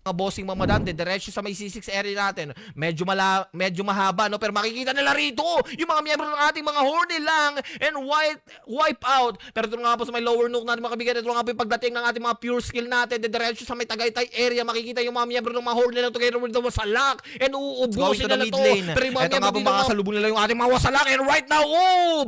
mga bossing mga madam, diretso sa may C6 area natin. Medyo mahaba, no? Pero makikita nila rito yung mga miyembro ng ating mga horny lang and wipe out. Pero ito nga po sa may lower nook natin mga kaibigan, ito nga po yung pagdating ng ating mga pure skill natin, diretso sa may Tagaytay area, makikita yung mga miyembro ng mga horny lang together with the wasalak and uubusin nila to. Pero yung mga Ito nga po miyembro dito makasalubong nila yung ating mga wasalak and right now,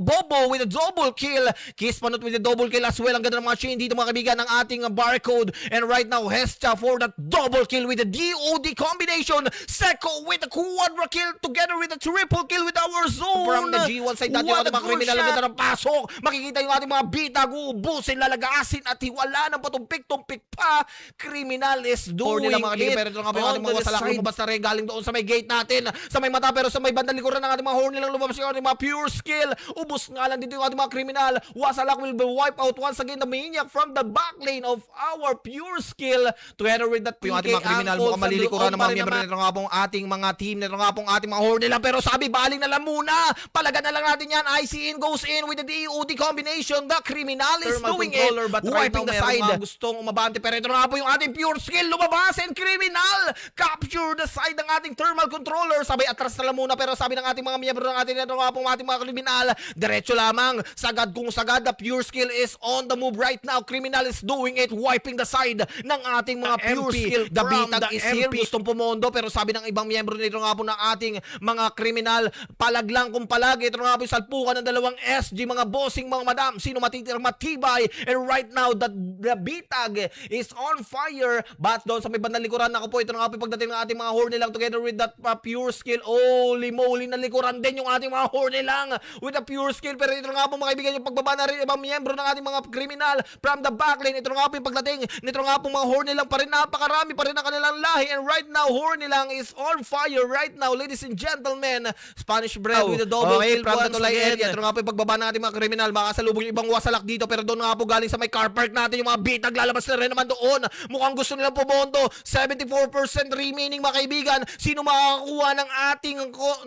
Bobo with a double kill. Kiss Panot with a double kill as well. Ang ganda ng mga chain dito mga kaibigan ng ating barcode. And right now, Hestia for that double kill with the DOD combination. Seko with a quadra kill together with a triple kill with our zone. From the G1 side natin yung ating mga kriminal ang ganda ng pasok. Makikita yung ating mga bitag, uubusin, lalagasin at hiwala ng patumpik-tumpik pa. Criminal is doing nila, mga kaibigan, it pero ito nga po yung on ating mga the wasalak. side. Lumabas na rin galing doon sa may gate natin. Sa may mata pero sa may bandang likuran ng ating mga horny lang lumabas yung ating mga pure skill. Ubus nga lang dito yung ating mga kriminal. Wasalak will be wiped out once again. The maniac from the back lane of our pure skill together with that Yung ating mga kriminal mukhang malilikuran ng mga miyembro nito nga pong ating mga team, nito nga pong ating mga horny lang. Pero sabi, baling na lang muna. Palagan na lang natin yan. IC in goes in with the DOD combination. The criminal is doing it. But right now, Wiping the side. gustong umabante. Pero ito nga po yung ating pure skill. Lumabas and criminal. Capture the side ng ating thermal controller. Sabi, atras na lang muna. Pero sabi ng ating mga miyembro ng ating ito nga pong ating mga kriminal. Diretso lamang. Sagad kung sagad. The pure skill is on the move right now. Criminal is doing it. Wiping the side ng ating mga pure skill. The bitag is here. Gustong pumondo. Pero sabi ng ibang miyembro nito nga po ng ating mga kriminal, palag lang kung palag. Ito nga po yung salpukan ng dalawang SG, mga bossing, mga madam. Sino matitirang matibay. And right now, the bitag is on fire. But doon sa may bandang likuran, ako po, ito nga po yung pagdating ng ating mga horny lang together with that pure skill. Holy moly, na likuran din yung ating mga horny lang with the pure skill. Pero ito nga po mga kaibigan, yung pagbaba na rin ibang miyembro ng ating mga kriminal from the backlane. Ito nga po yung pagdating. Ito nga po mga horny lang pa rin. Napakarami pa rin ang kanilang lahi. And right now, horny lang is on fire right now, ladies and gentlemen. Spanish bread with a double kill from the once Tulay again. area. Ito nga po yung pagbaba natin mga kriminal. Makasalubong yung ibang wasalak dito. Pero doon nga po galing sa may car park natin yung mga bitag. Lalabas na rin naman doon. Mukhang gusto nilang pumondo. 74% remaining mga kaibigan. Sino makakakuha ng ating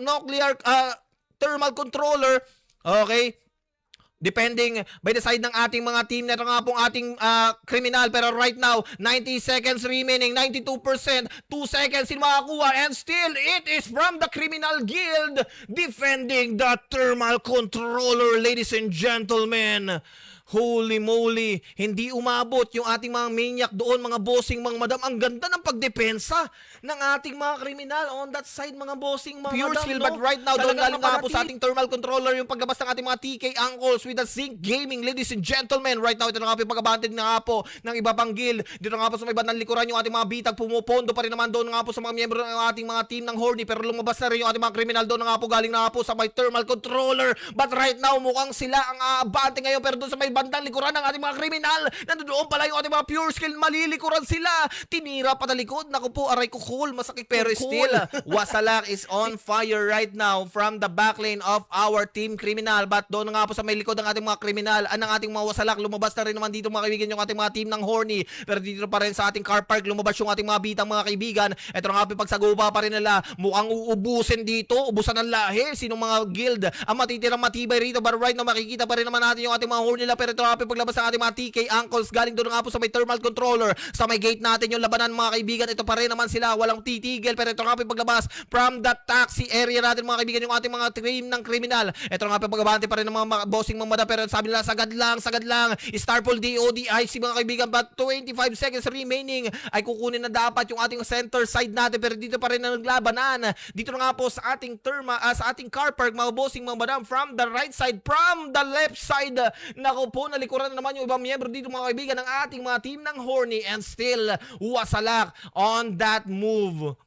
nuclear thermal controller? Okay. Depending by the side ng ating mga team. Neto nga pong ating kriminal. Pero right now, 90 seconds remaining. 92%. 2 seconds sino makakuha. And still, it is from the criminal guild defending the thermal controller, ladies and gentlemen. Holy moly, hindi umabot yung ating mga maniac doon, mga bossing, mga madam. Ang ganda ng pagdepensa ng ating mga kriminal on that side, mga bossing, mga Pure madam. skill, no? but right now, doon galing nga po sa ating thermal controller yung paglabas ng ating mga TK Uncles with the Zinc Gaming, ladies and gentlemen. Right now, ito na nga po yung pagkabanted na nga po ng iba pang guild. Dito nga po sa may bandang likuran yung ating mga bitag, pumupondo pa rin naman doon nga po sa mga miyembro ng ating mga team ng horny. Pero lumabas na rin yung ating mga kriminal doon nga po, galing na nga po sa may thermal controller. But right now, mukhang sila ang aabante ngayon. Pero doon sa may bandang likuran ng ating mga kriminal, nandoon pala yung ating mga pure skill, malilikuran sila. Tinira pa talikod. Naku po, aray ko cool, masakit Pero cool. still, Wasalak is on fire right now from the backlane of our team criminal. But doon nga po sa may likod ng ating mga kriminal, ang ating mga Wasalak, lumabas na rin naman dito mga kaibigan yung ating mga team ng horny. Pero dito pa rin sa ating car park, lumabas yung ating mga bitang mga kaibigan. Ito nga po pagsagupa pa rin nila. Mukhang uubusin dito, ubusan ng lahi. Sinong mga guild ang matitirang matibay rito. But right now, makikita pa rin naman natin yung ating mga horny nila. Pero ito nga po paglabas ng ating mga TK Uncles, galing doon nga po sa may thermal controller. Sa may gate natin yung labanan mga kaibigan. Ito pa rin naman sila, walang titigil. Pero ito nga po paglabas from the taxi area natin mga kaibigan, yung ating mga team ng kriminal. Ito nga po pagbabante pa rin ng mga bossing mga mada. Pero sabi nila, sagad lang. Starpol DOD IC mga kaibigan. But 25 seconds remaining ay kukunin na dapat yung ating center side natin. Pero dito pa rin na naglabanan. Dito na nga po sa ating sa ating car park mga bossing mga madam, from the right side, from the left side. Nako po, nalikuran na naman yung ibang miyembro dito mga kaibigan ng ating mga team ng horny. And still, Wasalak on that move.